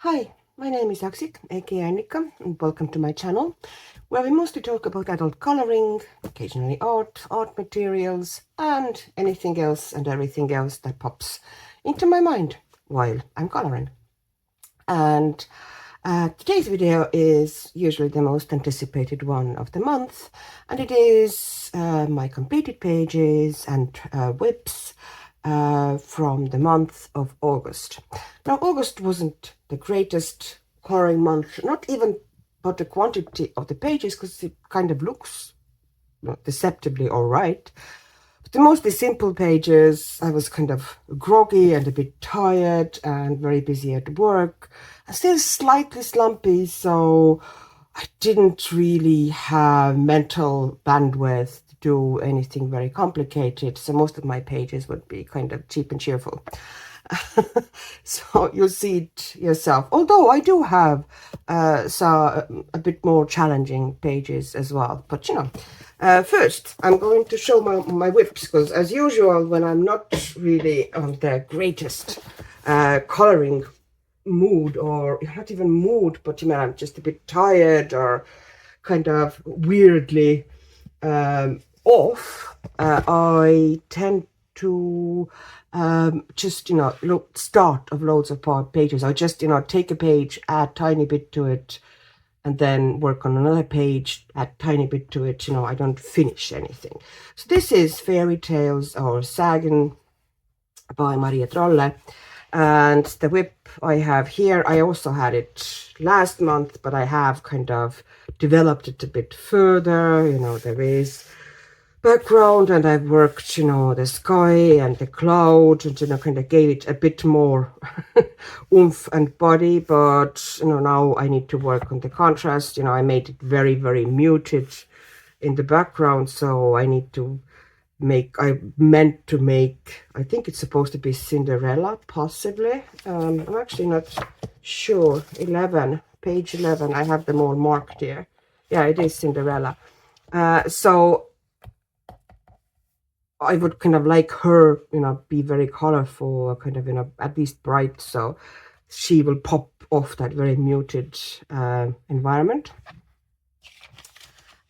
Hi, my name is Aksik, aka Annika, and welcome to my channel, where we mostly talk about adult coloring, occasionally art materials, and anything else and everything else that pops into my mind while I'm coloring. And today's video is usually the most anticipated one of the month, and it is my completed pages and WIPs from the month of August. Now, August wasn't the greatest coloring month, not even about the quantity of the pages, because it kind of looks deceptively all right. But the mostly simple pages, I was kind of groggy and a bit tired and very busy at work. I'm still slightly slumpy, so I didn't really have mental bandwidth to do anything very complicated. So most of my pages would be kind of cheap and cheerful. So you'll see it yourself. Although I do have a bit more challenging pages as well. But first I'm going to show my WIPs, because as usual, when I'm not really on the greatest coloring mood, or not even mood, but I'm just a bit tired or kind of weirdly off, I tend to just start of loads of pages. I just take a page, add tiny bit to it, and then work on another page, add tiny bit to it. I don't finish anything. So this is Fairy Tales or Sagen by Maria Trolle. And the WIP I have here, I also had it last month, but I have kind of developed it a bit further. There is background, and I've worked, the sky and the cloud, and kind of gave it a bit more oomph and body. But now I need to work on the contrast. I made it very, very muted in the background, so I need to I think it's supposed to be Cinderella, possibly. I'm actually not sure. Page 11, I have them all marked here. Yeah, it is Cinderella. So I would kind of like her, be very colorful, kind of, at least bright, so she will pop off that very muted environment.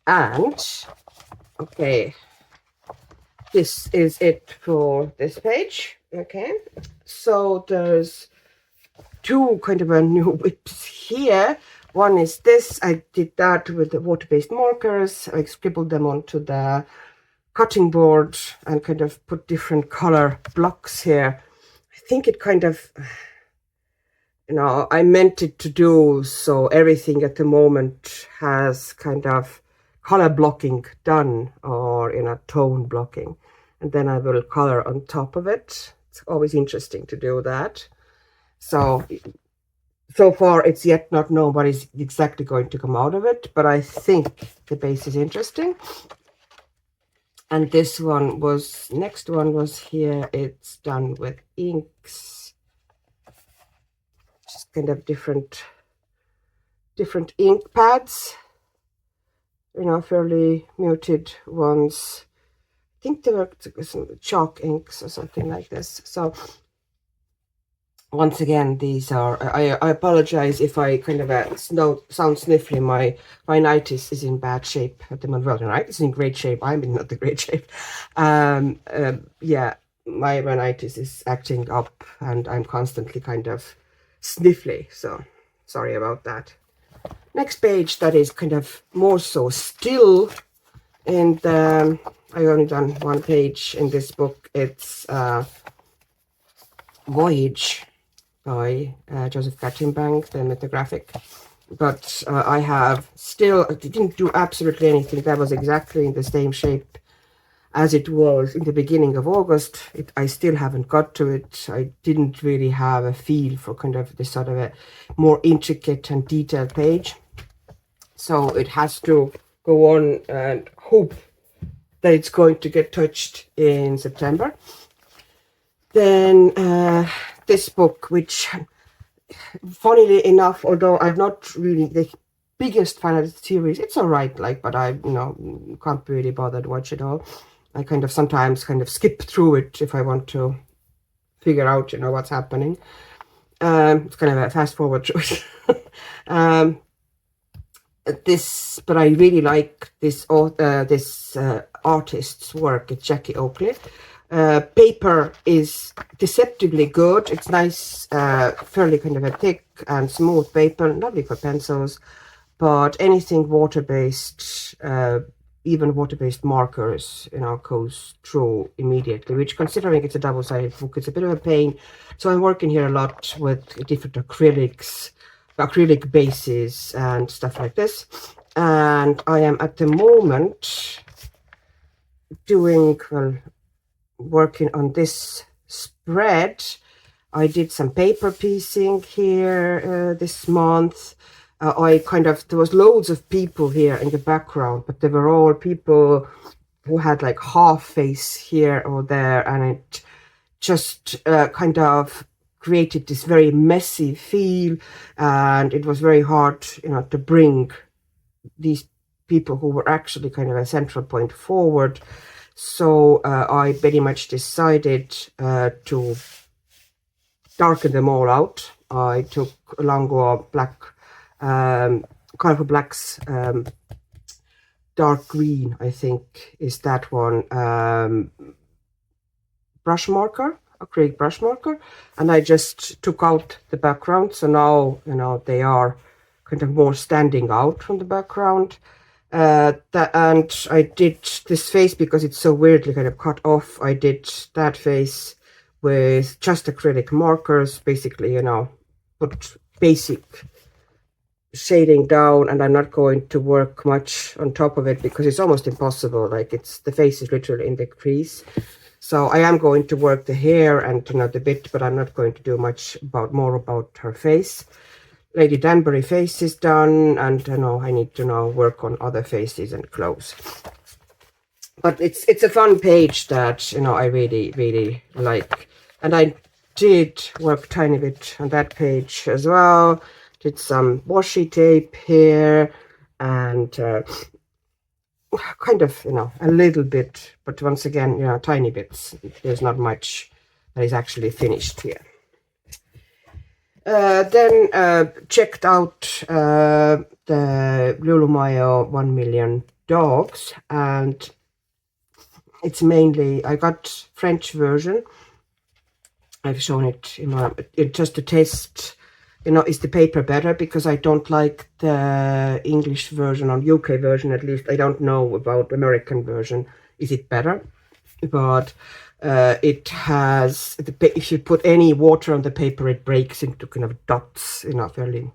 And, okay, this is it for this page. Okay, so there's two kind of a new WIPs here. One is this. I did that with the water-based markers. I scribbled them onto the cutting board and kind of put different color blocks here. I think it kind of, I meant it to do so everything at the moment has kind of color blocking done, or tone blocking, and then I will color on top of it. It's always interesting to do that. So far it's yet not known what is exactly going to come out of it, but I think the base is interesting. And this next one was here. It's done with inks, just kind of different ink pads, fairly muted ones. I think they were some chalk inks or something like this. So once again, these are, I apologize if I kind of sound sniffly. My rhinitis is in bad shape at the moment. Well, rhinitis is in great shape. I'm in not the great shape. Yeah, my rhinitis is acting up, and I'm constantly kind of sniffly. So sorry about that. Next page, that is kind of more so still. And I only done one page in this book. It's Voyage by Joseph Gattinbank, the mythographic. But I didn't do absolutely anything. That was exactly in the same shape as it was in the beginning of August. I still haven't got to it. I didn't really have a feel for kind of this sort of a more intricate and detailed page. So it has to go on and hope that it's going to get touched in September. Then this book, which, funnily enough, although I'm not really the biggest fan of the series, it's all right, but I can't be really bothered to watch it all. I kind of sometimes kind of skip through it if I want to figure out what's happening. It's kind of a fast forward choice. um, but I really like this artist's work. It's Jackie Oakley. Paper is deceptively good. It's nice, fairly kind of a thick and smooth paper, lovely for pencils, but anything water-based, even water-based markers, goes through immediately, which, considering it's a double-sided book, it's a bit of a pain. So I'm working here a lot with different acrylic bases and stuff like this. And I am at the moment working on this spread. I did some paper piecing here this month. There was loads of people here in the background, but they were all people who had like half face here or there, and it just kind of created this very messy feel, and it was very hard, to bring these people who were actually kind of a central point forward. So I very much decided to darken them all out. I took Langua black, Colorful Blacks, dark green, I think is that one, brush marker, acrylic brush marker, and I just took out the background. So now, they are kind of more standing out from the background. And I did this face because it's so weirdly kind of cut off. I did that face with just acrylic markers, basically, put basic shading down, and I'm not going to work much on top of it because it's almost impossible. Like, the face is literally in the crease. So I am going to work the hair and the bit, but I'm not going to do much more about her face. Lady Danbury face is done, and I need to now work on other faces and clothes. But it's a fun page that I really, really like, and I did work a tiny bit on that page as well. Did some washi tape here, and kind of a little bit, but once again tiny bits. There's not much that is actually finished here. Then checked out the Lulu Maia 1 Million Dogs, and it's mainly, I got French version. I've shown it, just to test, is the paper better, because I don't like the English version, or UK version at least. I don't know about American version. Is it better? But it has, if you put any water on the paper, it breaks into kind of dots, fairly,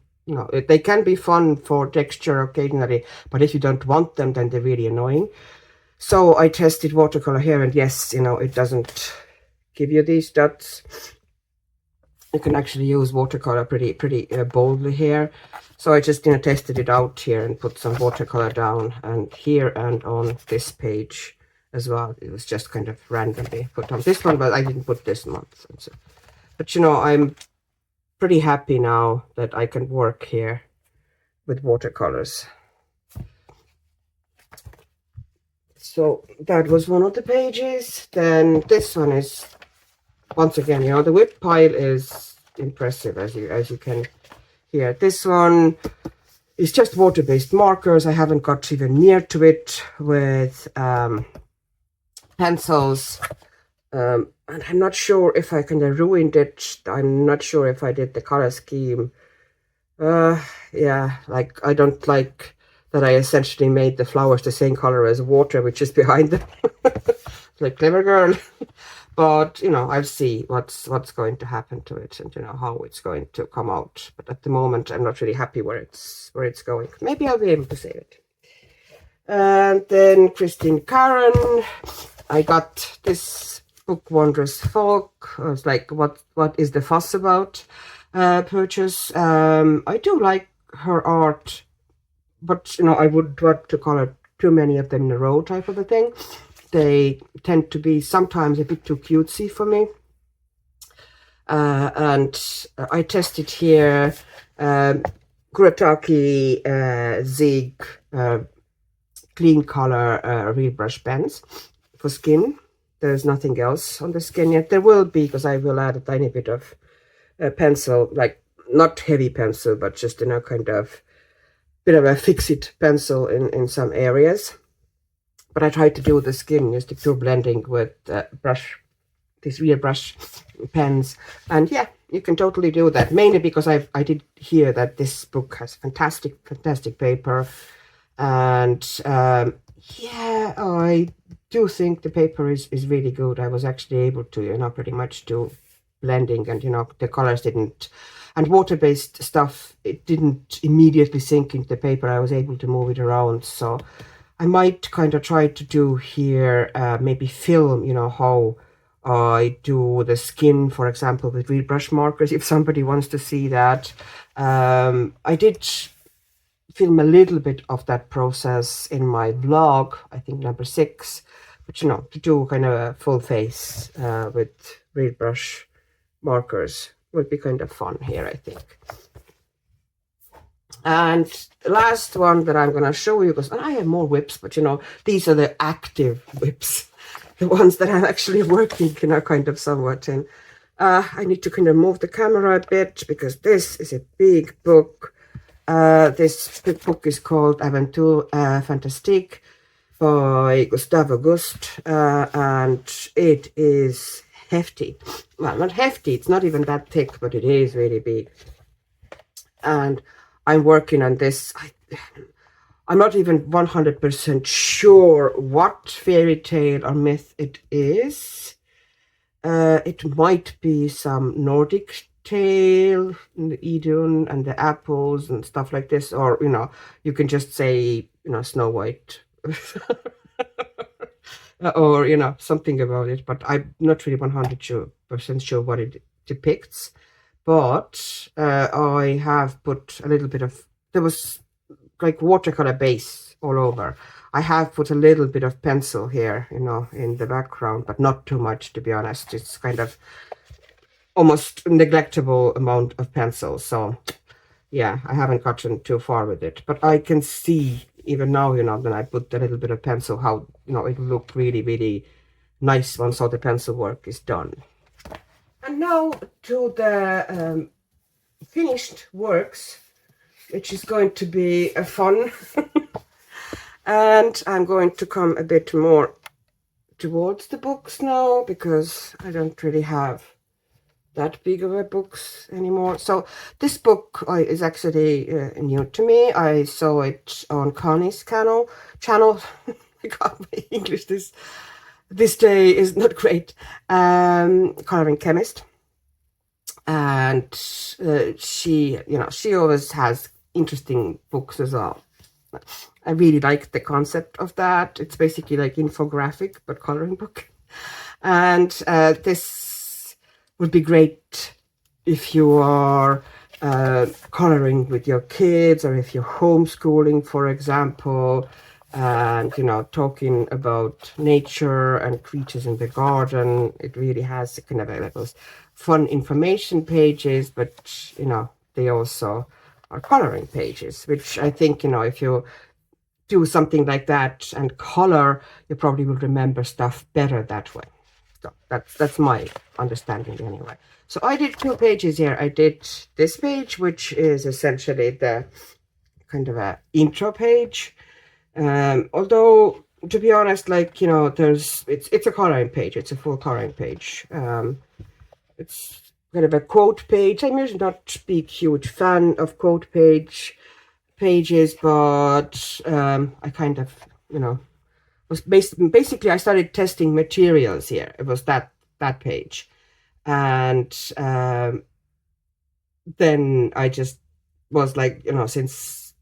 they can be fun for texture occasionally, but if you don't want them, then they're really annoying. So I tested watercolor here, and yes, it doesn't give you these dots. You can actually use watercolor pretty boldly here. So I just tested it out here and put some watercolor down, and here and on this page as well. It was just kind of randomly put on this one, but I didn't put this month. But I'm pretty happy now that I can work here with watercolors. So that was one of the pages. Then this one is, once again, the WIP pile is impressive, as you can hear. This one is just water-based markers. I haven't got even near to it with pencils, and I'm not sure if I kind of ruined it. I'm not sure if I did the color scheme. Yeah, like, I don't like that I essentially made the flowers the same color as water, which is behind them. Like, clever girl. But I'll see what's going to happen to it, and how it's going to come out. But at the moment, I'm not really happy where it's going. Maybe I'll be able to save it. And then Christine Karen, I got this book, Wondrous Folk. I was like, what is the fuss about? Purchase. I do like her art, but I wouldn't want to color too many of them in a row, type of a thing. They tend to be sometimes a bit too cutesy for me. And I tested here Kuretake Zig clean color real brush pens for skin. There's nothing else on the skin yet. There will be, because I will add a tiny bit of pencil, like not heavy pencil, but just, you know, kind of bit of a fix-it pencil in some areas. But I tried to do the skin, just the pure blending with brush, these real brush pens. And yeah, you can totally do that, mainly because I did hear that this book has fantastic paper. And yeah, I do think the paper is really good. I was actually able to, you know, pretty much do blending, and, you know, the colors didn't, and water-based stuff, it didn't immediately sink into the paper. I was able to move it around. So I might kind of try to do here, maybe film, you know, how I do the skin, for example, with real brush markers, if somebody wants to see that. I did film a little bit of that process in my vlog, I think number 6, but, you know, to do kind of a full face with real brush markers would be kind of fun here, I think. And the last one that I'm going to show you, because I have more WIP-s, but, you know, these are the active WIP-s, the ones that I'm actually working, you know, kind of somewhat in. I need to kind of move the camera a bit, because this is a big book. This book is called Aventure Fantastique by Gustave Auguste, and it is hefty. Well, not hefty, it's not even that thick, but it is really big. And I'm working on this. I'm not even 100% sure what fairy tale or myth it is. It might be some Nordic tale, the Idun and the apples and stuff like this, or, you know, you can just say, you know, Snow White. Or, you know, something about it, but I'm not really 100% sure what it depicts. But I have put a little bit of, there was like watercolor base all over. I have put a little bit of pencil here, you know, in the background, but not too much, to be honest. It's kind of almost neglectable amount of pencil. So yeah, I haven't gotten too far with it, but I can see even now, you know, when I put a little bit of pencil, how, you know, it will look really, really nice once all the pencil work is done. And now to the finished works, which is going to be a fun. And I'm going to come a bit more towards the books now, because I don't really have that big of a books anymore. So this book is actually new to me. I saw it on Connie's channel. God, my English this day is not great. Coloring Chemist. And she, you know, she always has interesting books as well. I really like the concept of that. It's basically like infographic, but coloring book. And this would be great if you are coloring with your kids, or if you're homeschooling, for example, and, you know, talking about nature and creatures in the garden. It really has kind of those fun information pages, but, you know, they also are coloring pages, which I think, you know, if you do something like that and color, you probably will remember stuff better that way. So that's my understanding anyway. So I did 2 pages here. I did this page, which is essentially the kind of a intro page. Although, to be honest, like, you know, it's a coloring page. It's a full coloring page. It's kind of a quote page. I'm usually not a big, huge fan of quote pages, but I kind of, you know, was basically I started testing materials here. It was that page, and then I just was like, you know, since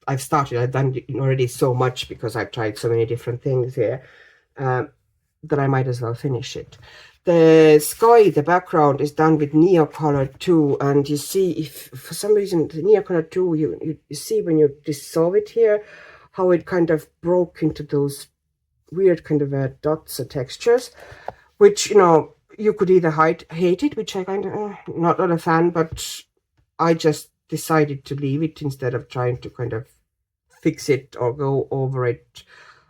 I've started, I've done already so much, because I've tried so many different things here, that I might as well finish it. The sky, the background, is done with Neocolor 2, and you see, if for some reason the Neocolor 2, you see when you dissolve it here, how it kind of broke into those weird kind of dots or textures, which, you know, you could either hate it, which I kind of not a fan, but I just decided to leave it instead of trying to kind of fix it or go over it.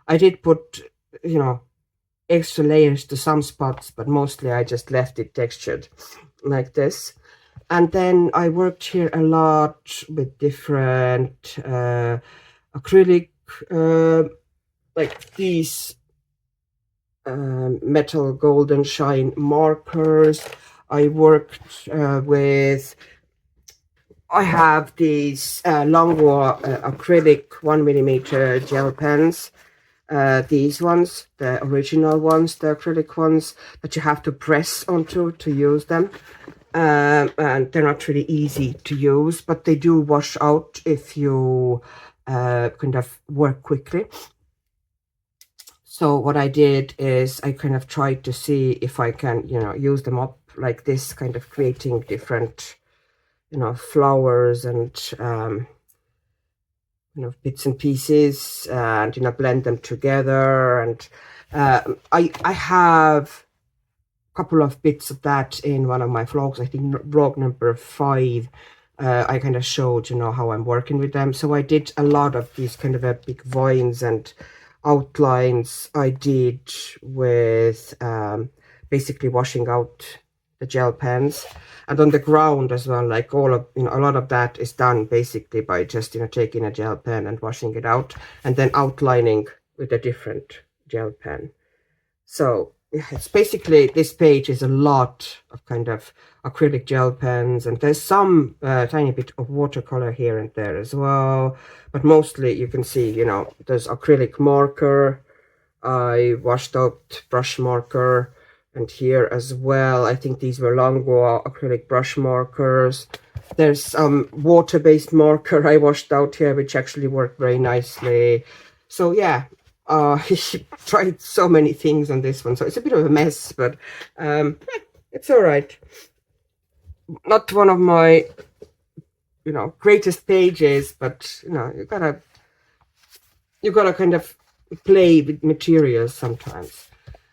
I did put, you know, extra layers to some spots, but mostly I just left it textured like this. And then I worked here a lot with different acrylic, like these metal golden shine markers. I worked with, I have these Longbow acrylic 1mm gel pens. These ones, the original ones, the acrylic ones that you have to press onto to use them. And they're not really easy to use, but they do wash out if you kind of work quickly. So what I did is I kind of tried to see if I can, you know, use them up like this, kind of creating different, you know, flowers and, you know, bits and pieces, and, you know, blend them together. And I have a couple of bits of that in one of my vlogs. I think vlog number 5. I kind of showed, you know, how I'm working with them. So I did a lot of these kind of big vines and outlines I did with basically washing out the gel pens, and on the ground as well, like all of, you know, a lot of that is done basically by just, you know, taking a gel pen and washing it out and then outlining with a different gel pen. So it's basically, this page is a lot of kind of acrylic gel pens, and there's some tiny bit of watercolor here and there as well, but mostly you can see, you know, there's acrylic marker. I washed out brush marker, and here as well, I think these were Longbow acrylic brush markers. There's some water-based marker I washed out here, which actually worked very nicely. So yeah, he tried so many things on this one, so it's a bit of a mess, but it's all right. Not one of my, you know, greatest pages, but, you know, you gotta kind of play with materials sometimes.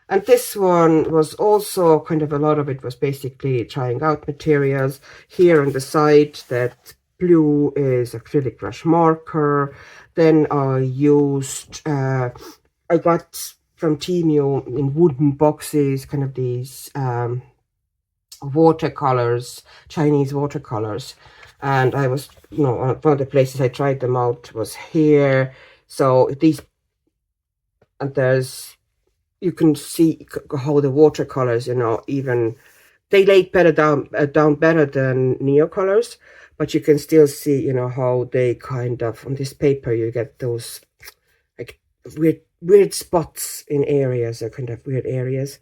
And this one was also kind of, a lot of it was basically trying out materials. Here on the side, that blue is acrylic brush marker. Then I used, I got from Temu in wooden boxes, kind of these watercolors, Chinese watercolors. And I was, you know, one of the places I tried them out was here. So these, and there's, you can see how the watercolors, you know, even they laid better down better than Neocolors, but you can still see, you know, how they kind of, on this paper you get those like weird spots in areas, or kind of weird areas.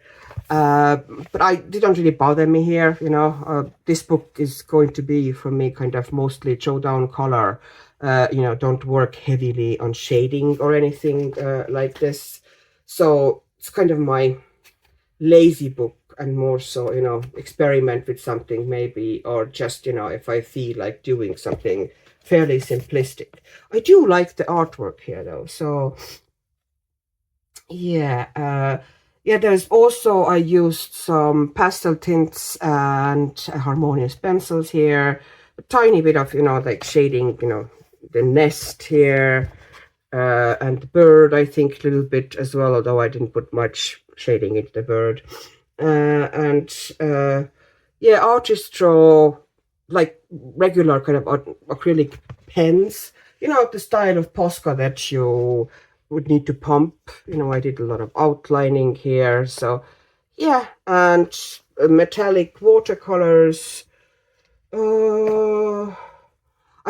But they don't really bother me here, you know. This book is going to be for me kind of mostly showdown color. You know, don't work heavily on shading or anything like this. So it's kind of my lazy book, and more so, you know, experiment with something maybe, or just, you know, if I feel like doing something fairly simplistic. I do like the artwork here though, so yeah. Yeah, there's also, I used some pastel tints and harmonious pencils here, a tiny bit of, you know, like shading, you know, the nest here, and the bird, I think a little bit as well, although I didn't put much shading into the bird. Yeah, artists draw like regular kind of acrylic pens, you know, the style of Posca that you would need to pump. You know, I did a lot of outlining here, so yeah. And metallic watercolors, I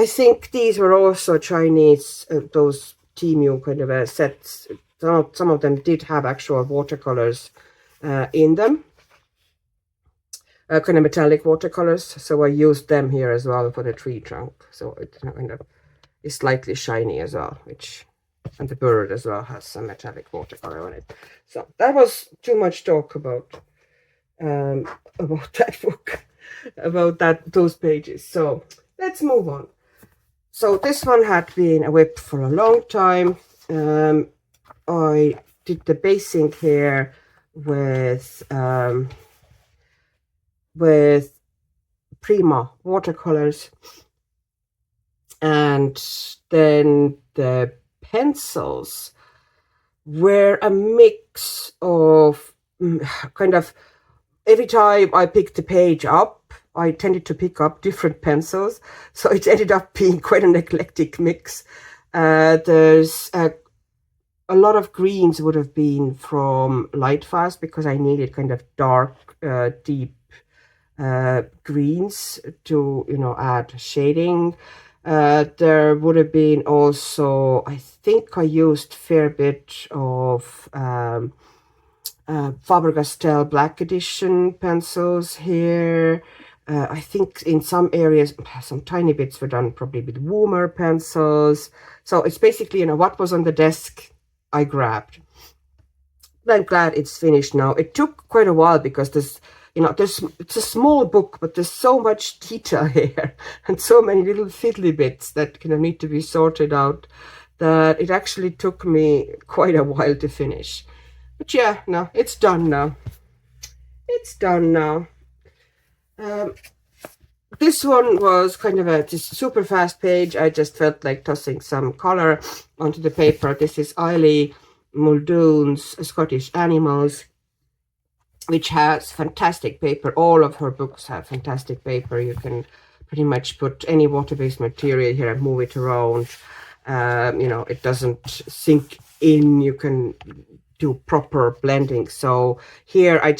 think these were also Chinese, those Temu kind of sets. Some of them did have actual watercolors in them, kind of metallic watercolors, so I used them here as well for the tree trunk, so it kind of is slightly shiny as well, which, and the bird as well has some metallic watercolor on it. So that was too much talk about that book, about those pages. So let's move on. So this one had been a WIP for a long time. I did the basing here with Prima watercolors, and then the pencils were a mix of kind of, every time I picked the page up, I tended to pick up different pencils, so it ended up being quite an eclectic mix. There's a lot of greens would have been from Lightfast because I needed kind of dark, deep greens to, you know, add shading. There would have been also, I think I used fair bit of Faber-Castell Black Edition pencils here. I think in some areas, some tiny bits were done probably with warmer pencils. So it's basically, you know, what was on the desk, I grabbed. But I'm glad it's finished now. It took quite a while because there's, you know, it's a small book, but there's so much detail here and so many little fiddly bits that kind of need to be sorted out that it actually took me quite a while to finish. But yeah, no, it's done now. It's done now. This one was kind of a just super fast page. I just felt like tossing some color onto the paper. This is Eilidh Muldoon's Scottish Animals, which has fantastic paper. All of her books have fantastic paper. You can pretty much put any water-based material here and move it around. You know, it doesn't sink in. You can do proper blending. So here I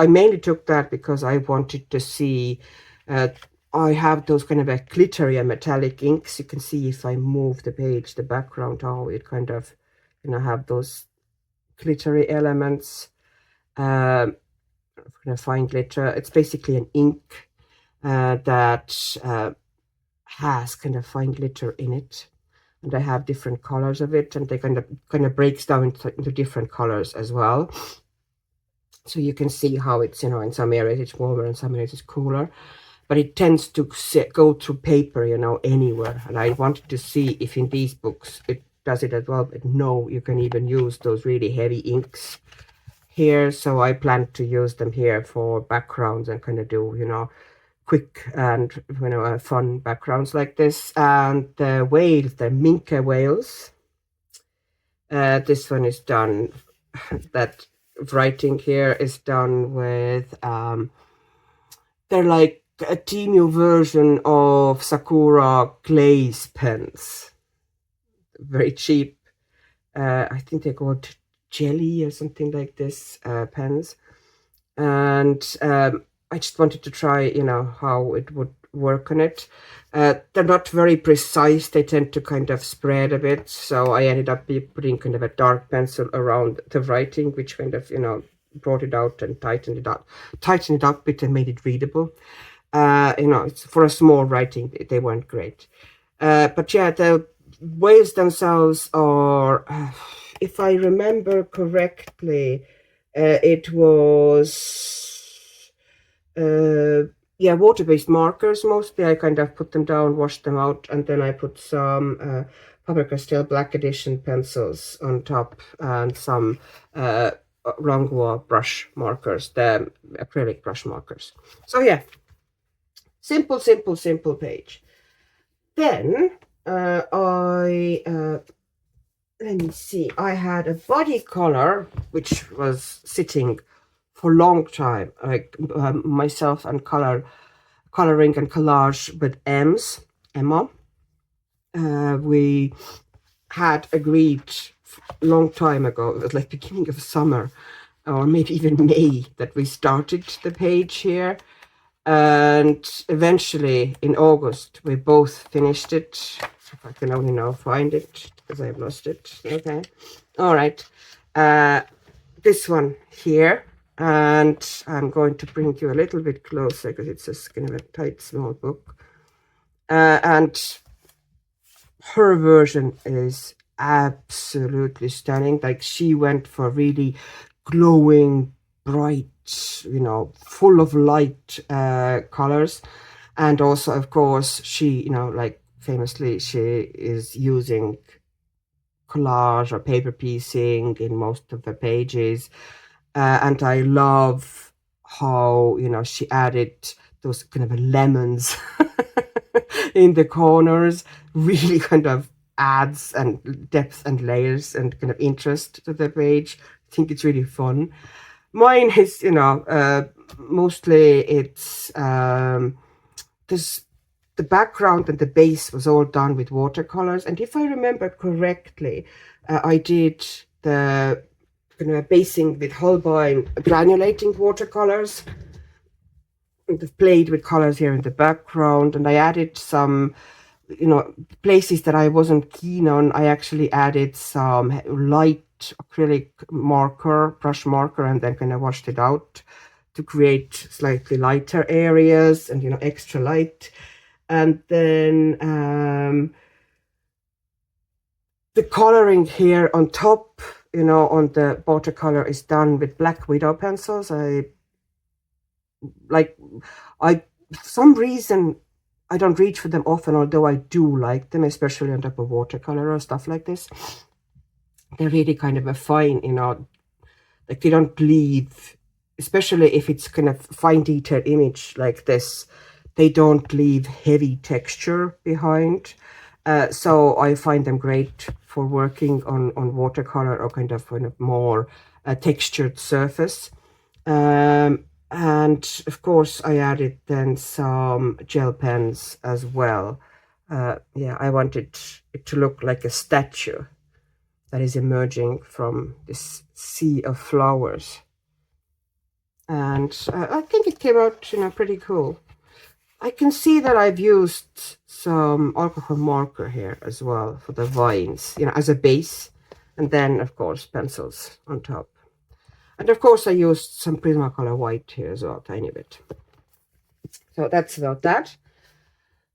mainly took that because I wanted to see, I have those kind of a glittery and metallic inks. You can see if I move the page, the background, how it kind of, you know, have those glittery elements. Kind of fine glitter. It's basically an ink that has kind of fine glitter in it. And I have different colors of it, and they kind of breaks down into different colors as well. So you can see how it's, you know, in some areas it's warmer, in some areas it's cooler, but it tends to go through paper, you know, anywhere. And I wanted to see if in these books it does it as well. But no, you can even use those really heavy inks here. So I plan to use them here for backgrounds and kind of do, you know, quick and, you know, fun backgrounds like this. And the whales, the minke whales, this one is done, that writing here is done with they're like a Temu version of Sakura glaze pens, very cheap. I think they're called jelly or something like this, pens. And I just wanted to try, you know, how it would work on it. They're not very precise. They tend to kind of spread a bit. So I ended up putting kind of a dark pencil around the writing, which kind of, you know, brought it out and tightened it up a bit and made it readable. You know, it's for a small writing, they weren't great. But yeah, the whales themselves are, if I remember correctly, it was, yeah, water-based markers mostly. I kind of put them down, washed them out, and then I put some Faber-Castell Black Edition pencils on top and some Rangua brush markers, the acrylic brush markers. So yeah, simple page. Then let me see, I had a body color which was sitting for a long time, like myself and coloring and collage with Emma. We had agreed a long time ago, it was like beginning of summer or maybe even May, that we started the page here. And eventually in August we both finished it. If I can only now find it because I've lost it. Okay, all right, this one here, and I'm going to bring you a little bit closer because it's just kind of a tight small book, and her version is absolutely stunning. Like, she went for really glowing, bright, you know, full of light colors. And also, of course, she, you know, like famously, she is using collage or paper piecing in most of the pages. And I love how, you know, she added those kind of lemons in the corners. Really kind of adds and depth and layers and kind of interest to the page. I think it's really fun. Mine is, mostly it's, this, the background and the base was all done with watercolors. And if I remember correctly, I did the basing with Holbein granulating watercolors. And I've played with colors here in the background, and I added some, places that I wasn't keen on. I actually added some light acrylic marker, brush marker, and then kind of washed it out to create slightly lighter areas and, extra light. And then the coloring here on top, on the watercolor is done with black widow pencils. For some reason, I don't reach for them often, although I do like them, especially on top of watercolor or stuff like this. They're really kind of a fine, like you don't leave, especially if it's kind of fine detailed image like this, they don't leave heavy texture behind. So I find them great for working on watercolor or kind of more textured surface. And of course I added then some gel pens as well. Yeah, I wanted it to look like a statue that is emerging from this sea of flowers. And I think it came out, pretty cool. I can see that I've used some alcohol marker here as well for the vines, as a base. And then, of course, pencils on top. And of course, I used some Prismacolor white here as well, tiny bit. So that's about that.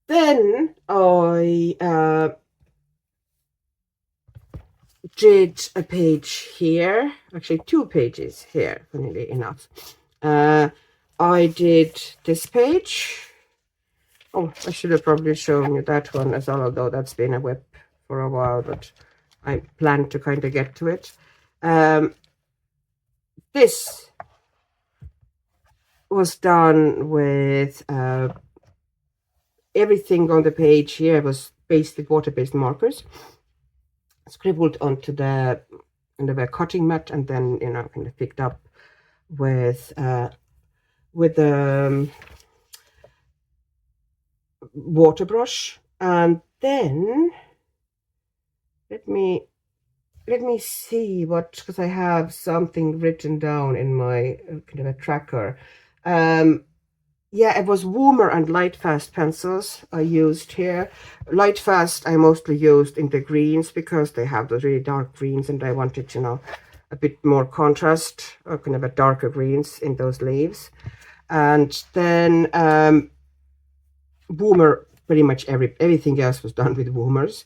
Then I did a page here, actually 2 pages here, funnily enough. I did this page. Oh, I should have probably shown you that one as well, although that's been a WIP for a while, but I plan to kind of get to it. This was done with everything on the page here was based with water-based markers, scribbled onto the cutting mat, and then kind of picked up with the water brush. And then let me see what, because I have something written down in my kind of a tracker. Yeah, it was warmer and light fast pencils I used here. Light fast I mostly used in the greens because they have those really dark greens, and I wanted, a bit more contrast or kind of a darker greens in those leaves. And then Boomer, pretty much everything else was done with Boomers.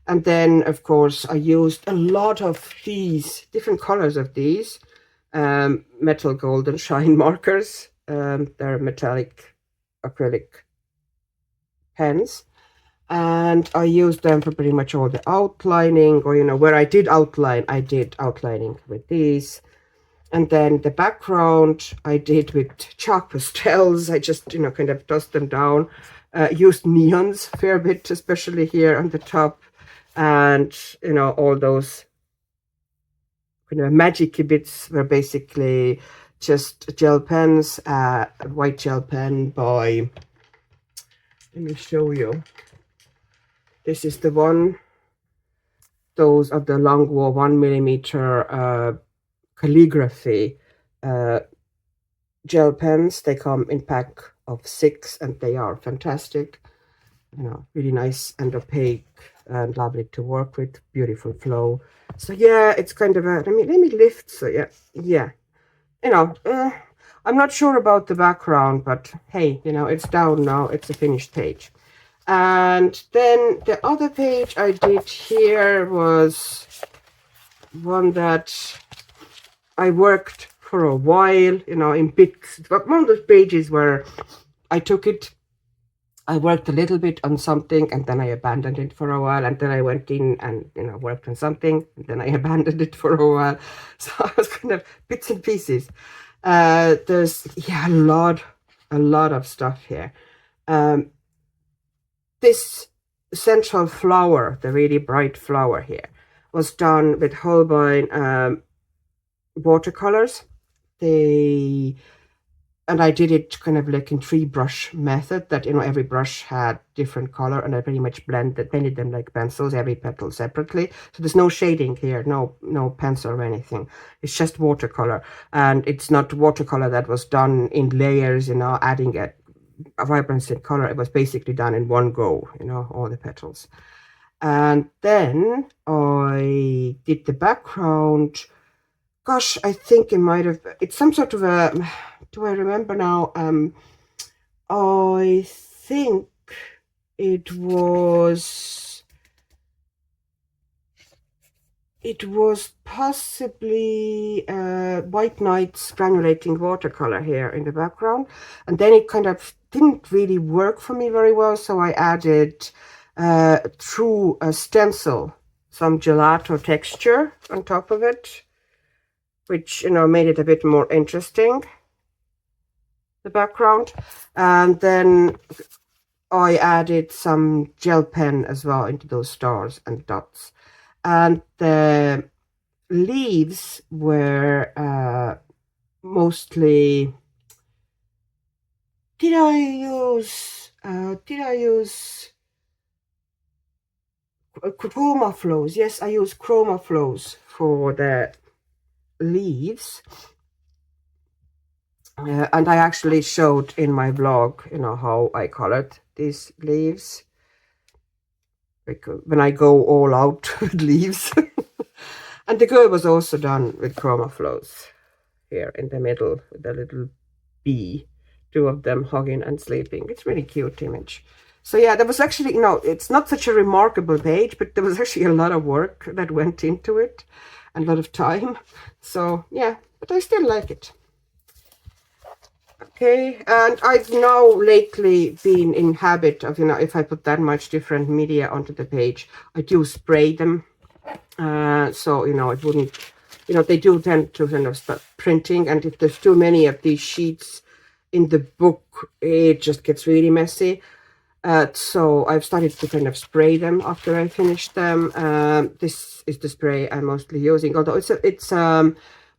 And then, of course, I used a lot of these different colors of these metal golden shine markers. They're metallic acrylic pens, and I used them for pretty much all the outlining, or where I did outline, I did outlining with these. And then the background I did with chalk pastels. I just kind of dust them down. Used neons a fair bit, especially here on the top, and all those magic bits were basically just gel pens. A white gel pen by, let me show you, this is the one, those are the Longwow 1mm calligraphy gel pens. They come in pack of 6, and they are fantastic, really nice and opaque and lovely to work with, beautiful flow. So yeah, it's kind of a, let me lift. So yeah, I'm not sure about the background, but hey, it's down now, it's a finished page. And then the other page I did here was one that I worked for a while, in bits, but one of those pages where I took it, I worked a little bit on something, and then I abandoned it for a while, and then I went in and worked on something, and then I abandoned it for a while. So I was kind of bits and pieces. There's a lot of stuff here. This central flower, the really bright flower here, was done with Holbein watercolors. and I did it kind of like in 3-brush method, that, you know, every brush had different color, and I pretty much blended them like pencils, every petal separately. So there's no shading here, no pencil or anything. It's just watercolor, and it's not watercolor that was done in layers, you know, adding a vibrancy and color. It was basically done in one go, you know, all the petals. And then I did the background. Gosh, I think it might have, it's some sort of a, do I remember now? I think it was possibly White Knight's granulating watercolor here in the background. And then it kind of didn't really work for me very well, so I added through a stencil some gelato texture on top of it, which, you know, made it a bit more interesting, the background. And then I added some gel pen as well into those stars and dots. And the leaves were mostly, did I use chroma flows? Yes, I used chroma flows for the leaves. And I actually showed in my vlog, you know, how I colored these leaves, because when I go all out with leaves. And the girl was also done with chroma flows here in the middle with a little bee, 2 of them hugging and sleeping. It's really cute image. So yeah, there was actually, you know, it's not such a remarkable page, but there was actually a lot of work that went into it and a lot of time. So yeah, but I still like it. Okay, and I've now lately been in habit of, you know, if I put that much different media onto the page, I do spray them. So, you know, it wouldn't, you know, they do tend to kind of start printing, and if there's too many of these sheets in the book, it just gets really messy. So I've started to kind of spray them after I finish them. This is the spray I'm mostly using, although it's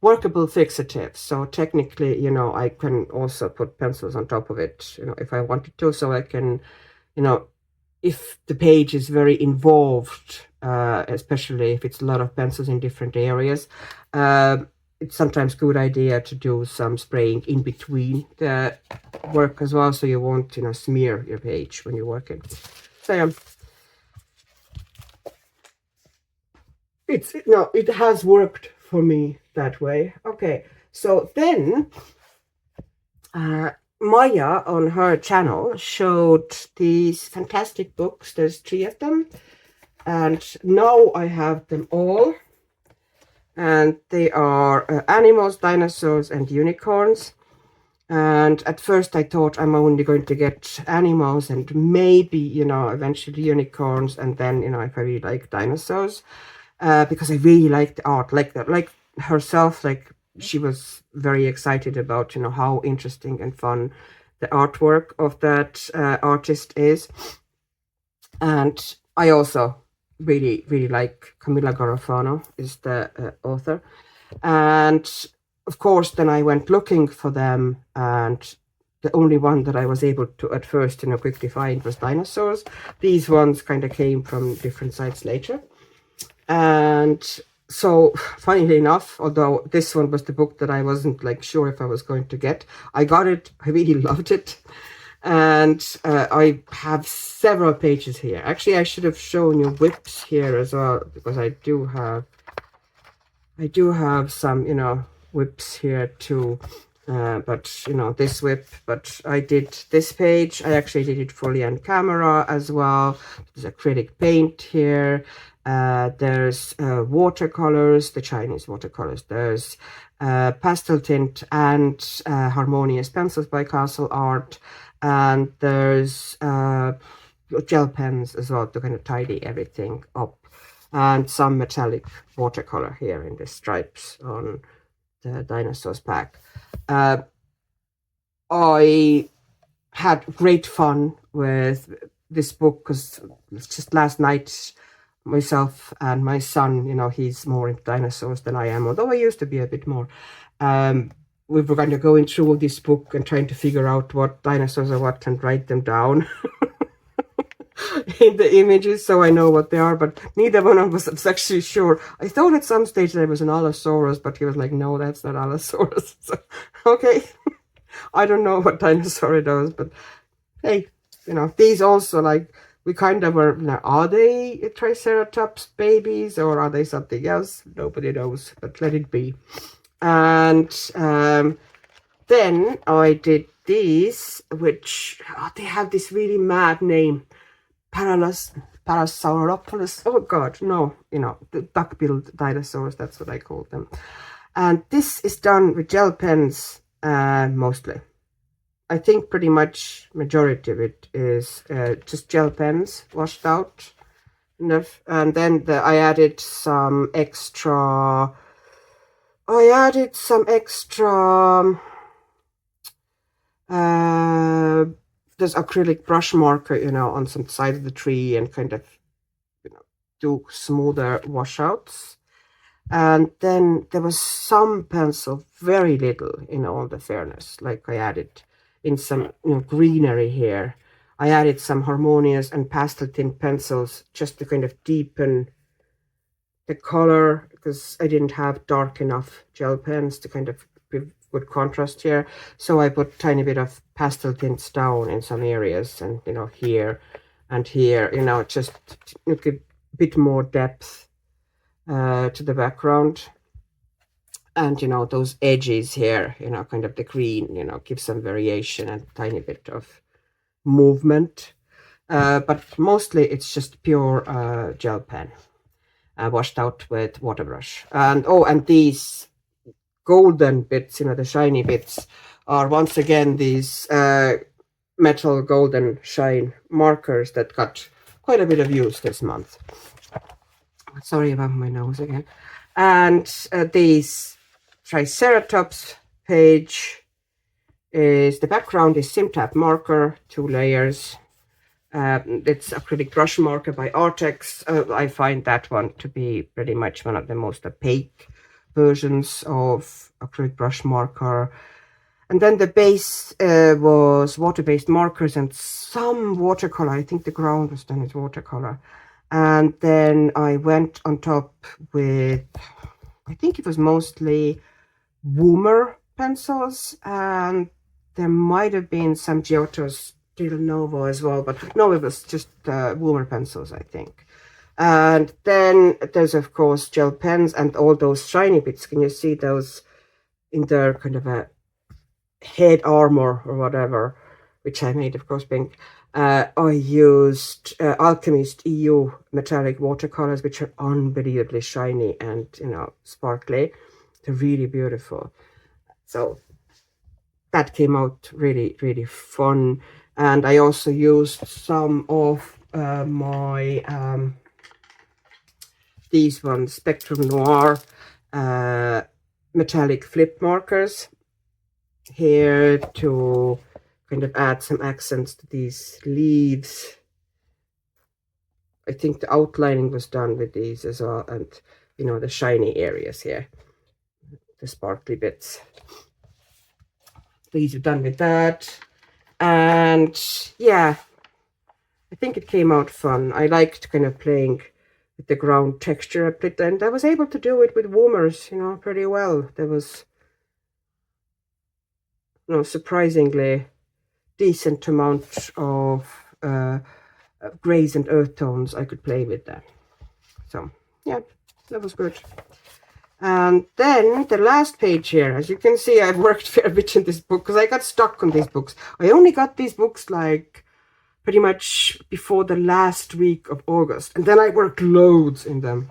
workable fixative, so technically, you know, I can also put pencils on top of it, you know, if I wanted to, so I can, you know, if the page is very involved, especially if it's a lot of pencils in different areas, it's sometimes a good idea to do some spraying in between the work as well, so you won't, you know, smear your page when you're working. So yeah, it has worked for me that way. Okay, so then Maia on her channel showed these fantastic books. There's 3 of them, and now I have them all, and they are animals, dinosaurs, and unicorns. And at first I thought I'm only going to get animals and maybe, you know, eventually unicorns, and then, you know, if I really like dinosaurs, because I really like the art, like herself, like she was very excited about, you know, how interesting and fun the artwork of that artist is. And I also really like Camilla Garofano is the author. And of course, then I went looking for them, and the only one that I was able to at first, you know, quickly find was dinosaurs. These ones kind of came from different sites later. And so, funnily enough, although this one was the book that I wasn't like sure if I was going to get, I got it. I really loved it. And I have several pages here. Actually, I should have shown you WIP-s here as well, because I do have some, you know, WIP-s here too. But, you know, this WIP, but I did this page. I actually did it fully on camera as well. There's acrylic paint here. There's watercolors, the Chinese watercolors. There's pastel tint and harmonious pencils by Castle Art. And there's gel pens as well to kind of tidy everything up. And some metallic watercolor here in the stripes on the dinosaurs pack. I had great fun with this book because just last night, myself and my son, you know, he's more into dinosaurs than I am, although I used to be a bit more. we were kind of going through this book and trying to figure out what dinosaurs are what and write them down in the images so I know what they are, but neither one of us was actually sure. I thought at some stage there was an Allosaurus, but he was like, no, that's not Allosaurus. So, okay, I don't know what dinosaur it was, but hey, you know, these also, like, we kind of were, now, are they Triceratops babies or are they something else? Nobody knows, but let it be. And then I did these, which, they have this really mad name. Parasauropolis. Oh God, no, you know, the duck-billed dinosaurs, that's what I call them. And this is done with gel pens, mostly. I think pretty much majority of it is just gel pens washed out. And then I added some extra, there's acrylic brush marker, you know, on some side of the tree and kind of, you know, do smoother washouts. And then there was some pencil, very little in all the fairness, like I added in some, you know, greenery here. I added some harmonious and pastel tint pencils just to kind of deepen the color, because I didn't have dark enough gel pens to kind of give good contrast here. So I put a tiny bit of pastel tints down in some areas, and, you know, here and here, you know, just to give a bit more depth to the background. And, you know, those edges here, you know, kind of the green, you know, give some variation and a tiny bit of movement. But mostly it's just pure gel pen, washed out with water brush. And, oh, and these golden bits, you know, the shiny bits, are once again these metal golden shine markers that got quite a bit of use this month. Sorry about my nose again. And these Triceratops page is, the background is Simtap marker, 2 layers. It's acrylic brush marker by Artex. I find that one to be pretty much one of the most opaque versions of acrylic brush marker. And then the base was water-based markers and some watercolor. I think the ground was done with watercolor. And then I went on top with, I think it was mostly Woomer pencils, and there might have been some Giotto's Del Novo as well, but no, it was just Woomer pencils, I think. And then there's, of course, gel pens and all those shiny bits. Can you see those in their kind of a head armor or whatever, which I made, of course, pink. I used Alchemist EU metallic watercolors, which are unbelievably shiny and, you know, sparkly. They're really beautiful. So that came out really, really fun. And I also used some of my these ones, Spectrum Noir metallic flip markers here to kind of add some accents to these leaves. I think the outlining was done with these as well, and, you know, the shiny areas here, the sparkly bits. These are done with that. And yeah, I think it came out fun. I liked kind of playing with the ground texture a bit, and I was able to do it with Woomers, you know, pretty well. There was, you know, surprisingly decent amount of grays and earth tones I could play with that. So yeah, that was good. And then the last page here, as you can see, I've worked fair bit in this book because I got stuck on these books. I only got these books like pretty much before the last week of August, and then I worked loads in them.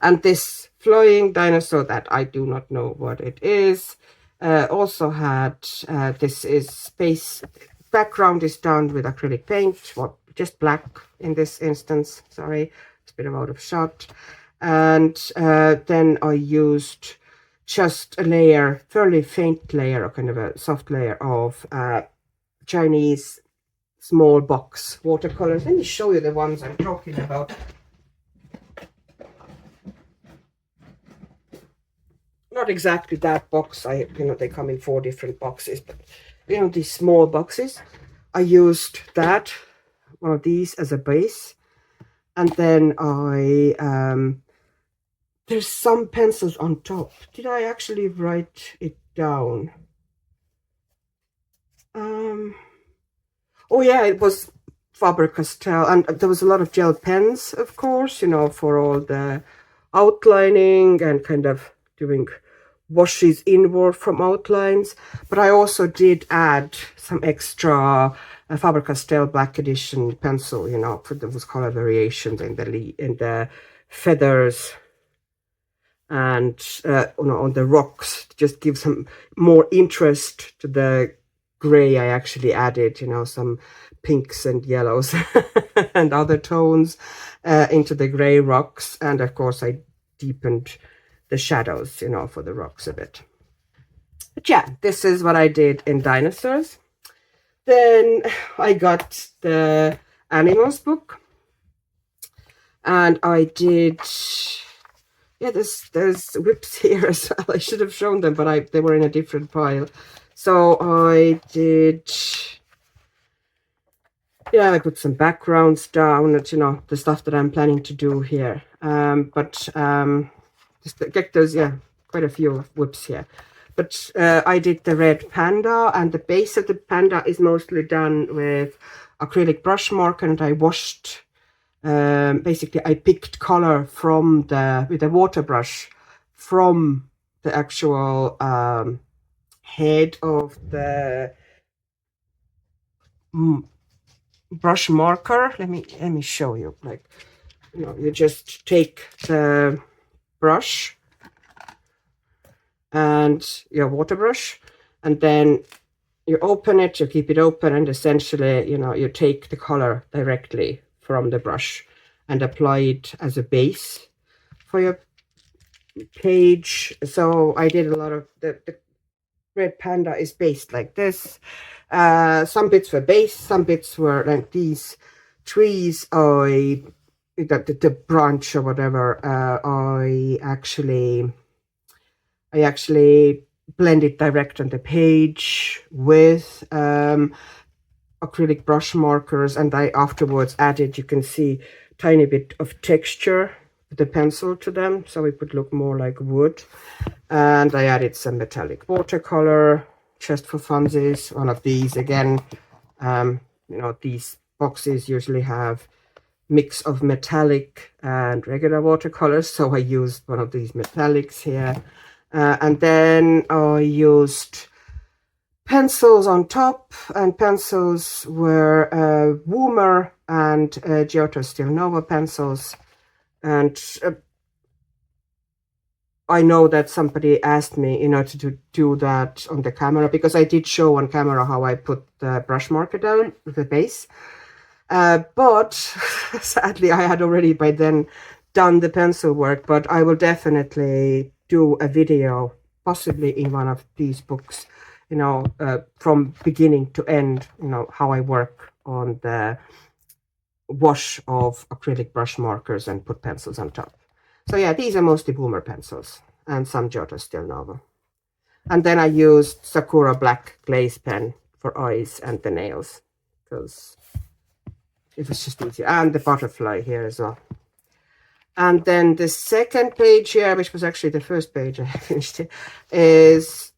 And this flying dinosaur that I do not know what it is also had, this is space, background is done with acrylic paint, well, just black in this instance, sorry, it's a bit out of shot. And then I used just a layer, fairly faint layer, or kind of a soft layer of Chinese small box watercolors. Let me show you the ones I'm talking about. not exactly that box. They come in 4 different boxes, but these small boxes. I used that, one of these as a base. And then there's some pencils on top. Did I actually write it down? Oh yeah, it was Faber-Castell, and there was a lot of gel pens, of course, for all the outlining and kind of doing washes inward from outlines. But I also did add some extra Faber-Castell Black Edition pencil, for those color variations in the feathers and on the rocks, to just give some more interest to the gray. I actually added some pinks and yellows and other tones into the gray rocks, and of course I deepened the shadows for the rocks a bit. But yeah, this is what I did in dinosaurs. Then I got the animals book, and I did, yeah, there's WIP-s here as well. I should have shown them, but they were in a different pile. So I did, yeah, I put some backgrounds down, the stuff that I'm planning to do here. Just get those, yeah, quite a few WIP-s here. But I did the red panda, and the base of the panda is mostly done with acrylic brush marker, and I washed, basically I picked color with a water brush from the actual head of the brush marker. Let me show you. Like, you just take the brush and your water brush, and then you open it, you keep it open, and essentially, you take the color directly from the brush and apply it as a base for your page. So I did a lot of the red panda is based like this. Some bits were based, some bits were like these trees. The branch or whatever, I actually blended direct on the page with acrylic brush markers, and I afterwards added, you can see, tiny bit of texture with the pencil to them, so it would look more like wood. And I added some metallic watercolor just for funsies. One of these again, these boxes usually have mix of metallic and regular watercolors, so I used one of these metallics here. And then I used pencils on top, and pencils were Woomer and Giotto Stil Nova pencils. And I know that somebody asked me, to do that on the camera, because I did show on camera how I put the brush marker down with the base. But sadly, I had already by then done the pencil work, but I will definitely do a video, possibly in one of these books, from beginning to end, how I work on the wash of acrylic brush markers and put pencils on top. So yeah, these are mostly Boomer pencils and some Giotto Stil Nova. And then I used Sakura black glaze pen for eyes and the nails, because it was just easier. And the butterfly here as well. And then the second page here, which was actually the first page I finished it, is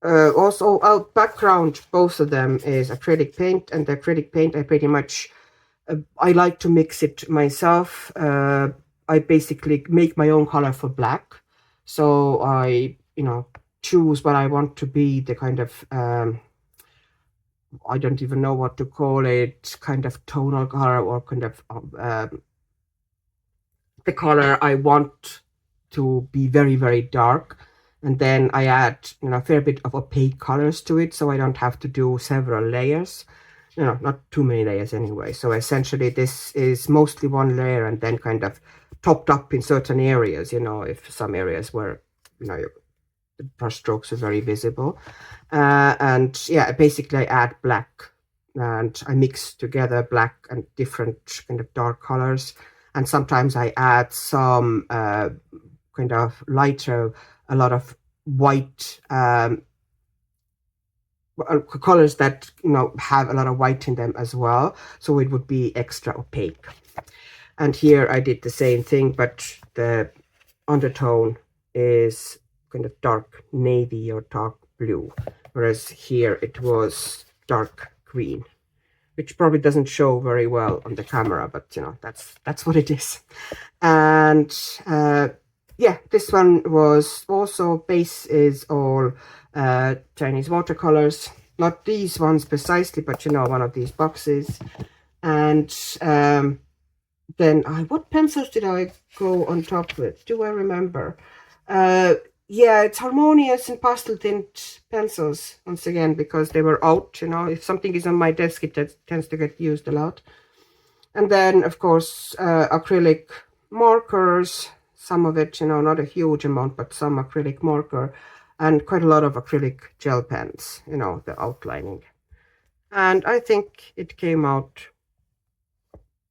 also background. Both of them is acrylic paint, and the acrylic paint I pretty much, I like to mix it myself. I basically make my own color for black. So I, choose what I want to be the kind of, I don't even know what to call it, kind of tonal color, or kind of the color I want to be very, very dark. And then I add, a fair bit of opaque colors to it, so I don't have to do several layers. Not too many layers anyway. So essentially this is mostly one layer, and then kind of topped up in certain areas, if some areas where, the brush strokes are very visible. And yeah, basically I add black, and I mix together black and different kind of dark colors. And sometimes I add some kind of lighter a lot of white colors that, you know, have a lot of white in them as well, so it would be extra opaque. And here I did the same thing, but the undertone is kind of dark navy or dark blue, whereas here it was dark green, which probably doesn't show very well on the camera, but you know, that's what it is. And yeah, this one was also, base is all Chinese watercolors, not these ones precisely, but you know, one of these boxes. And then what pencils did I go on top with? Do I remember? Yeah, it's Harmonious and pastel tint pencils once again, because they were out. You know, if something is on my desk, it tends to get used a lot. And then, of course, acrylic markers, some of it, you know, not a huge amount, but some acrylic marker, and quite a lot of acrylic gel pens, you know, the outlining. And I think it came out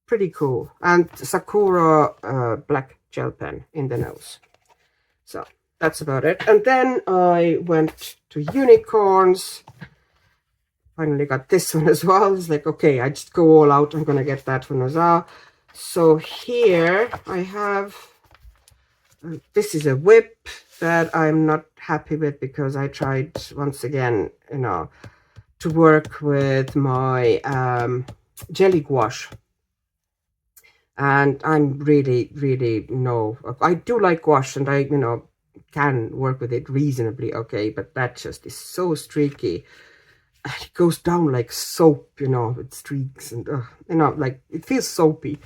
pretty cool. And Sakura black gel pen in the nose. So that's about it. And then I went to unicorns. Finally got this one as well. It's like, okay, I just go all out. I'm gonna get that one as well. So here I have, this is a WIP that I'm not happy with, because I tried once again, you know, to work with my jelly gouache. And I'm really no, I do like gouache, and I, you know, can work with it reasonably okay, but that just is so streaky. It goes down like soap, you know, with streaks, and you know, like it feels soapy.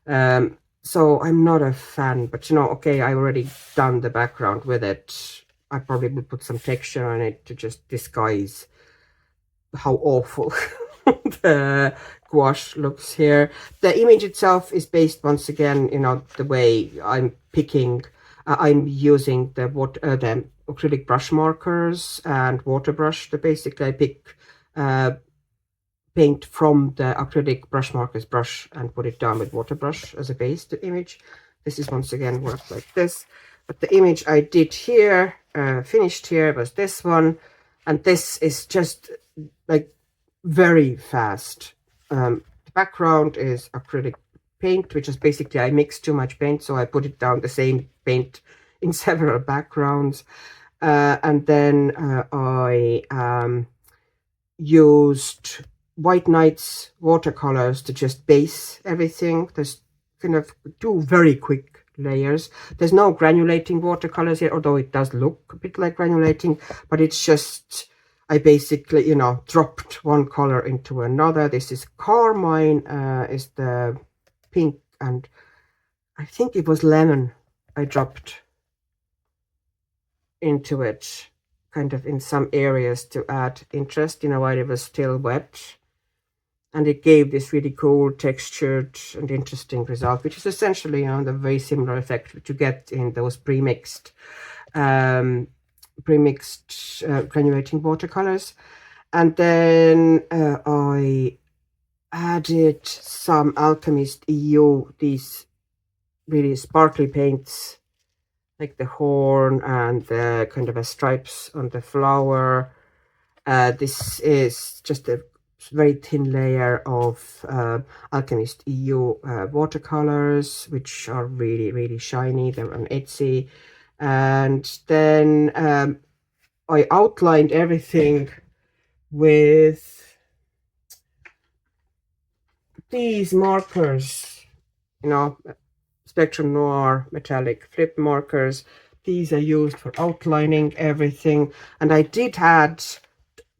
So I'm not a fan, but you know, okay, I already done the background with it. I probably will put some texture on it to just disguise how awful the gouache looks here. The image itself is based once again, you know, the way I'm picking, I'm using the acrylic brush markers and water brush. Basically I pick paint from the acrylic brush markers brush and put it down with water brush as a base to image. This is once again worked like this, but the image I did here, finished here, was this one, and this is just like very fast. The background is acrylic paint, which is basically I mixed too much paint, so I put it down the same paint in several backgrounds. And then I used White Nights watercolors to just base everything. There's kind of two very quick layers. There's no granulating watercolors here, although it does look a bit like granulating, but it's just, I basically, you know, dropped one color into another. This is Carmine, is the pink, and I think it was lemon I dropped into it, kind of in some areas to add interest, you know, while it was still wet. And it gave this really cool textured and interesting result, which is essentially, you know, the very similar effect that you get in those pre-mixed granulating watercolors. And then I added some Alchemist EU, these really sparkly paints, like the horn and the kind of a stripes on the flower. This is just a very thin layer of Alchemist EU watercolors, which are really shiny. They're on Etsy. And then I outlined everything with these markers, you know, Spectrum Noir metallic flip markers. These are used for outlining everything. And I did add,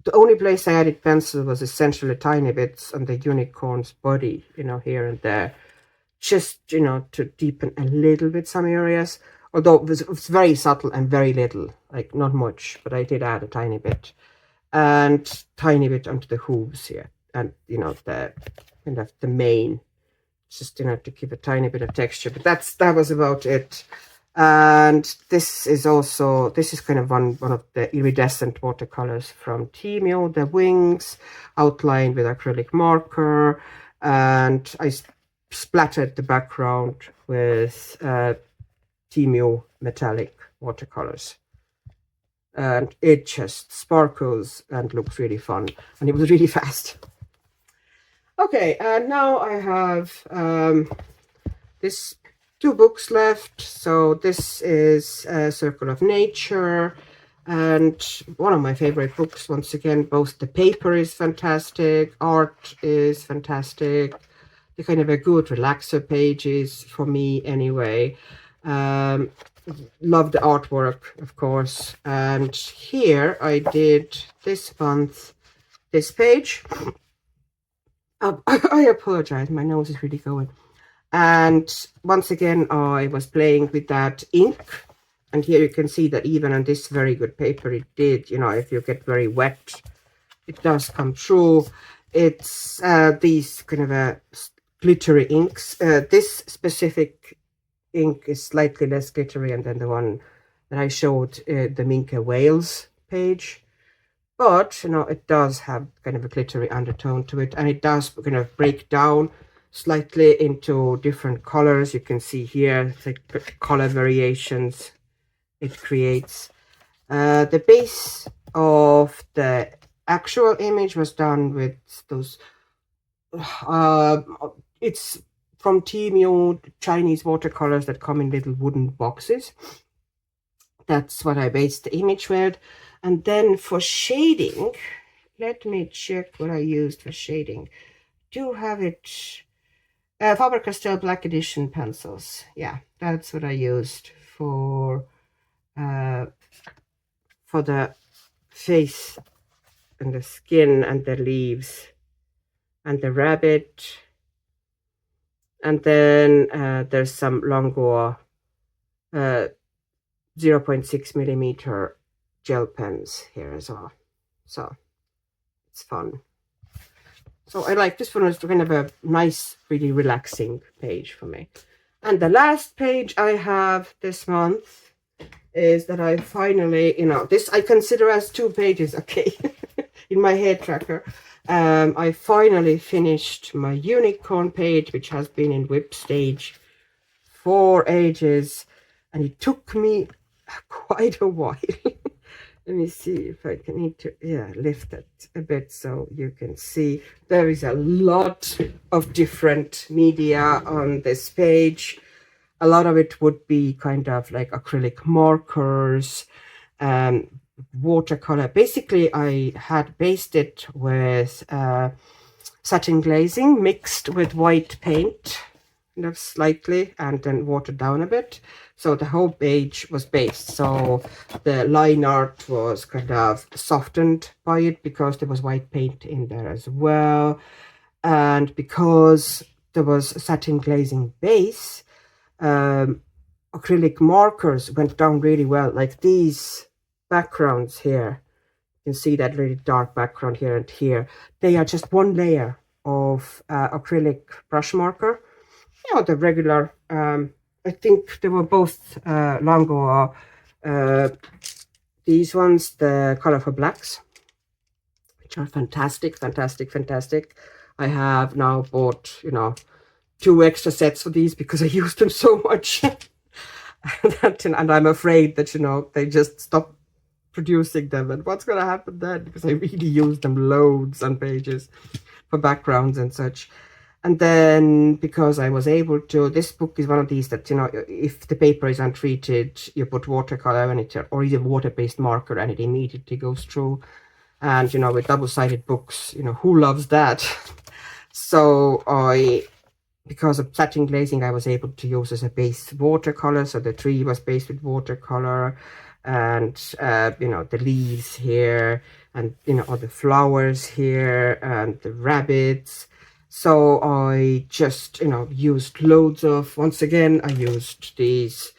the only place I added pencil was essentially tiny bits on the unicorn's body, you know, here and there, just, you know, to deepen a little bit some areas, although it was very subtle and very little, like not much, but I did add a tiny bit, and tiny bit onto the hooves here, and, you know, the kind of the mane, just, you know, to give a tiny bit of texture. But that was about it. And this is kind of one of the iridescent watercolors from Temu, the wings outlined with acrylic marker, and I splattered the background with Temu metallic watercolors. and it just sparkles and looks really fun, and it was really fast. Okay, and now I have this 2 books left. So this is Circle of Nature, and one of my favorite books. Once again, both the paper is fantastic, art is fantastic. They're kind of a good relaxer pages for me anyway. Love the artwork, of course. And here I did this month this page. I apologize, my nose is really going. And once again, I was playing with that ink. And here you can see that even on this very good paper, it did, you know, if you get very wet, it does come through. It's these kind of glittery inks. This specific ink is slightly less glittery than the one that I showed, the Minka Wales page. But, you know, it does have kind of a glittery undertone to it, and it does kind of break down slightly into different colors. You can see here the color variations it creates. The base of the actual image was done with those, it's from Temu, Chinese watercolors that come in little wooden boxes. That's what I based the image with. And then for shading, let me check what I used for shading. Do have it, Faber-Castell Black Edition pencils. Yeah, that's what I used for the face and the skin and the leaves and the rabbit. And then there's some Longor 0.6 millimeter gel pens here as well. So it's fun. So I like this one. It's kind of a nice, really relaxing page for me. And the last page I have this month is that I finally, you know, this I consider as 2 pages, okay, in my hair tracker. I finally finished my unicorn page, which has been in WIP stage for ages, and it took me quite a while. Let me see if I can need to, yeah, lift it a bit so you can see. There is a lot of different media on this page. A lot of it would be kind of like acrylic markers, watercolor. Basically, I had based it with satin glazing mixed with white paint, kind of slightly, and then watered down a bit. So the whole page was based. So the line art was kind of softened by it because there was white paint in there as well. And because there was satin glazing base, acrylic markers went down really well. Like these backgrounds here, you can see that really dark background here and here. They are just one layer of acrylic brush marker. You know, the regular, I think they were both Longo, these ones, the Colorful Blacks, which are fantastic, fantastic, fantastic. I have now bought, you know, 2 extra sets for these because I use them so much. And I'm afraid that, you know, they just stop producing them. And what's going to happen then? Because I really use them loads on pages for backgrounds and such. And then because I was able to, this book is one of these that, you know, if the paper is untreated, you put watercolor in it or either water-based marker and it immediately goes through. And, you know, with double-sided books, you know, who loves that? So because of satin glazing, I was able to use as a base watercolor. So the tree was based with watercolor, and, you know, the leaves here, and, you know, all the flowers here, and the rabbits. So I just, you know, used loads of, once again, I used these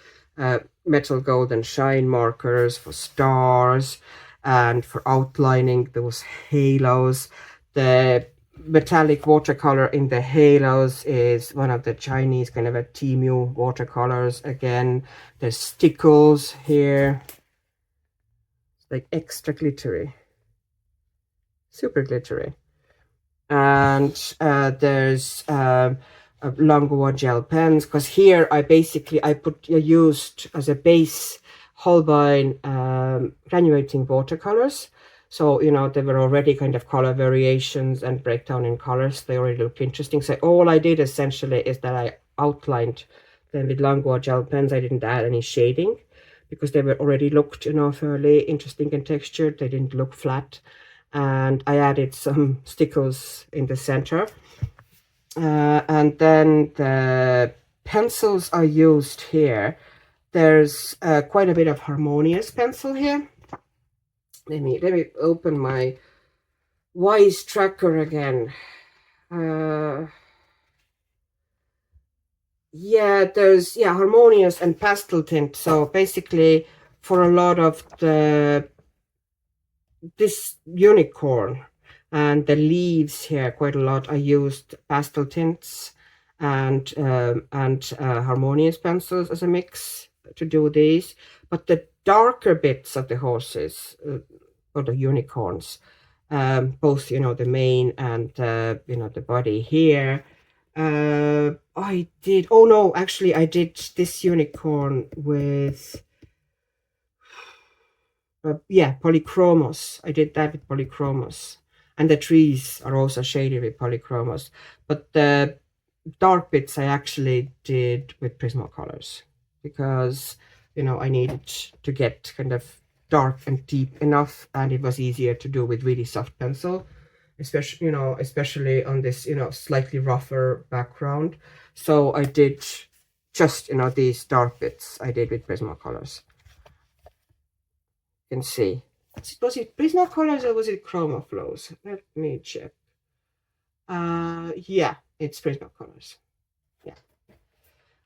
metal gold and shine markers for stars and for outlining those halos. The metallic watercolor in the halos is one of the Chinese kind of a Temu watercolors. Again, there's stickles here, like extra glittery, super glittery. And there's Longboard gel pens, because here I used as a base Holbein granulating watercolors. So, you know, there were already kind of color variations and breakdown in colors. They already look interesting. So all I did essentially is that I outlined them with Langua gel pens. I didn't add any shading because they were already looked, you know, fairly interesting and textured. They didn't look flat. And I added some stickles in the center. And then the pencils I used here, there's quite a bit of Harmonious pencil here. Let me open my Wise tracker again. Yeah, there's Harmonious and pastel tint. So basically, for a lot of this unicorn and the leaves here, quite a lot, I used pastel tints and Harmonious pencils as a mix to do these. But the darker bits of the horses or the unicorns, both, you know, the mane and you know, the body here, I did, oh no, actually I did this unicorn with polychromos. I did that with polychromos, and the trees are also shaded with polychromos, but the dark bits I actually did with Prismacolors because, you know, I needed to get kind of dark and deep enough, and it was easier to do with really soft pencil, especially, you know, especially on this, you know, slightly rougher background. So I did just, you know, these dark bits I did with Prismacolors. You can see. Was it Prismacolors or was it Chromaflows? Let me check. Yeah, it's Prismacolors. Yeah.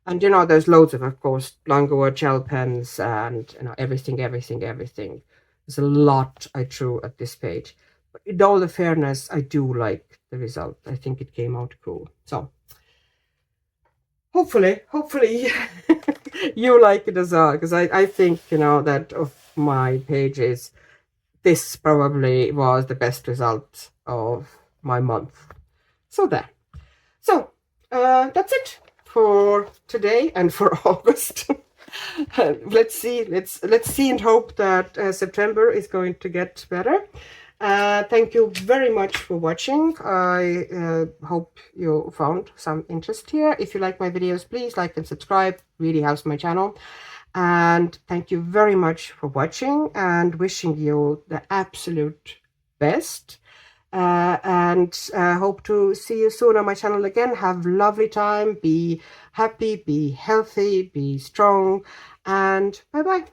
And, you know, there's loads of course, Langua gel pens and, you know, everything. There's a lot I drew at this page. But in all the fairness, I do like the result. I think it came out cool. So, hopefully you like it as well, because I think, you know, that of my pages, this probably was the best result of my month. So there. So that's it for today and for August. Let's see and hope that September is going to get better. Thank you very much for watching. I hope you found some interest here. If you like my videos, please like and subscribe. Really helps my channel. And thank you very much for watching, and wishing you the absolute best. And hope to see you soon on my channel again. Have a lovely time. Be happy, be healthy, be strong, and bye-bye.